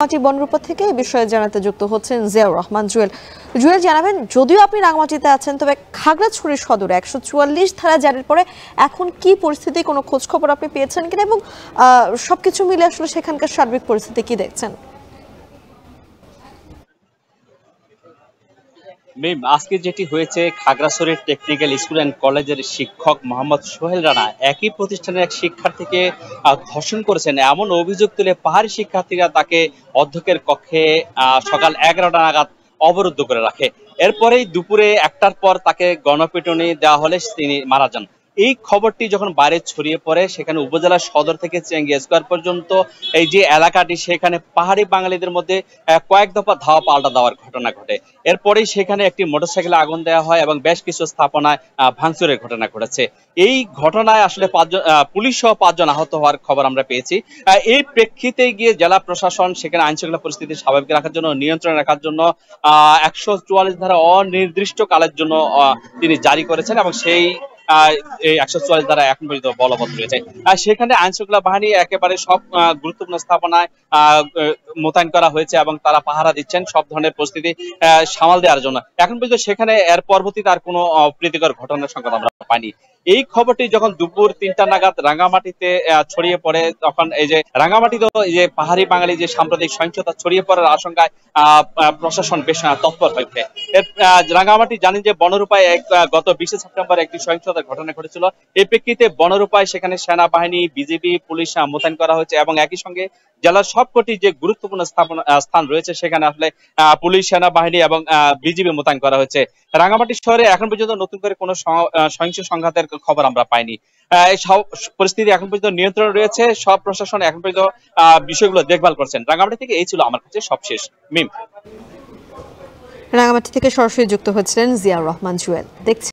রাঙামাটি বনরূপা থেকে এই বিষয়ে জানাতে যুক্ত হচ্ছেন জিয়াউর রহমান জুয়েল। জুয়েল, জানাবেন, যদিও আপনি রাঙামাটিতে আছেন, তবে খাগড়াছড়ি সদরে 144 ধারা জারির পরে এখন কি পরিস্থিতি, কোনো খোঁজ খবর আপনি পেয়েছেন কিনা, এবং সবকিছু মিলে আসলে সেখানকার সার্বিক পরিস্থিতি কি দেখছেন? আজকে যেটি হয়েছে, খাগড়াছড়ির টেকনিক্যাল স্কুল অ্যান্ড কলেজের শিক্ষক মোহাম্মদ সোহেল রানা একই প্রতিষ্ঠানের এক শিক্ষার্থীকে ধর্ষণ করেছেন এমন অভিযোগ তুলে পাহাড়ি শিক্ষার্থীরা তাকে অধ্যক্ষের কক্ষে সকাল 11টা নাগাদ অবরুদ্ধ করে রাখে। এরপরেই দুপুরে 1টার পর তাকে গণপিটুনি দেওয়া হলে তিনি মারা যান। এই খবরটি যখন বাইরে ছড়িয়ে পড়ে, সেখানে উপজেলা সদর থেকে চেঙ্গি স্কোয়ার পর্যন্ত এই যে এলাকাটি, সেখানে পাহাড়ি বাঙালিদের মধ্যে কয়েক দফা ধাওয়া পাল্টা দেওয়ার ঘটনা ঘটে। এরপরেই সেখানে একটি মোটরসাইকেলে আগুন দেওয়া হয় এবং বেশ কিছু স্থাপনায় ভাঙচুরের ঘটনা ঘটেছে। এই ঘটনায় আসলে পুলিশ সহ 5 জন আহত হওয়ার খবর আমরা পেয়েছি। এই প্রেক্ষিতে গিয়ে জেলা প্রশাসন সেখানে আইনশৃঙ্খলা পরিস্থিতি স্বাভাবিক রাখার জন্য, নিয়ন্ত্রণে রাখার জন্য 144 ধারা অনির্দিষ্ট কালের জন্য তিনি জারি করেছেন এবং সেই এই 144 ধারা এখন পর্যন্ত বলবৎ রয়েছে। সেখানে আইনশৃঙ্খলা বাহিনী একেবারে সব গুরুত্বপূর্ণ স্থাপনায় মোতায়েন করা হয়েছে এবং তারা পাহারা দিচ্ছেন সব ধরনের পরিস্থিতি সামাল দেওয়ার জন্য। এখন পর্যন্ত সেখানে এর পরবর্তীতে আর কোনো প্রীতিকর ঘটনার সংবাদ আমরা পাইনি। এই খবরটি যখন দুপুর 3টা নাগাদ রাঙ্গামাটিতে ছড়িয়ে পড়ে, তখন এই যে রাঙ্গামাটিতে এই যে পাহাড়ি বাঙালি যে সাম্প্রদায়িক সহিংসতা ছড়িয়ে পড়ার আশঙ্কায় প্রশাসন বেশ তৎপর হয়েছে। রাঙ্গামাটি জানেন যে বনরূপায় গত 20 সেপ্টেম্বর একটি সহিংসতার ঘটনা ঘটেছিল। এই প্রেক্ষিতে বনরূপায় সেখানে সেনাবাহিনী, বিজিবি, পুলিশ মোতায়েন করা হয়েছে এবং একই সঙ্গে জেলার সবকটি যে গুরুত্বপূর্ণ স্থান রয়েছে সেখানে আসলে পুলিশ, সেনাবাহিনী এবং বিজিবি মোতায়েন করা হয়েছে। রাঙ্গামাটি শহরে এখন পর্যন্ত নতুন করে কোনো সহিংস সংঘাতের খবর আমরা পাইনি। এই সব পরিস্থিতি এখন পর্যন্ত নিয়ন্ত্রণ রয়েছে। সব প্রশাসন এখন পর্যন্ত বিষয়গুলো দেখভাল করছেন। রাঙ্গামাটি থেকে এই ছিল আমার কাছে সবশেষ। রাঙামাটি থেকে সরাসরি যুক্ত হচ্ছিলেন জিয়াউর রহমান জুয়েল। দেখছি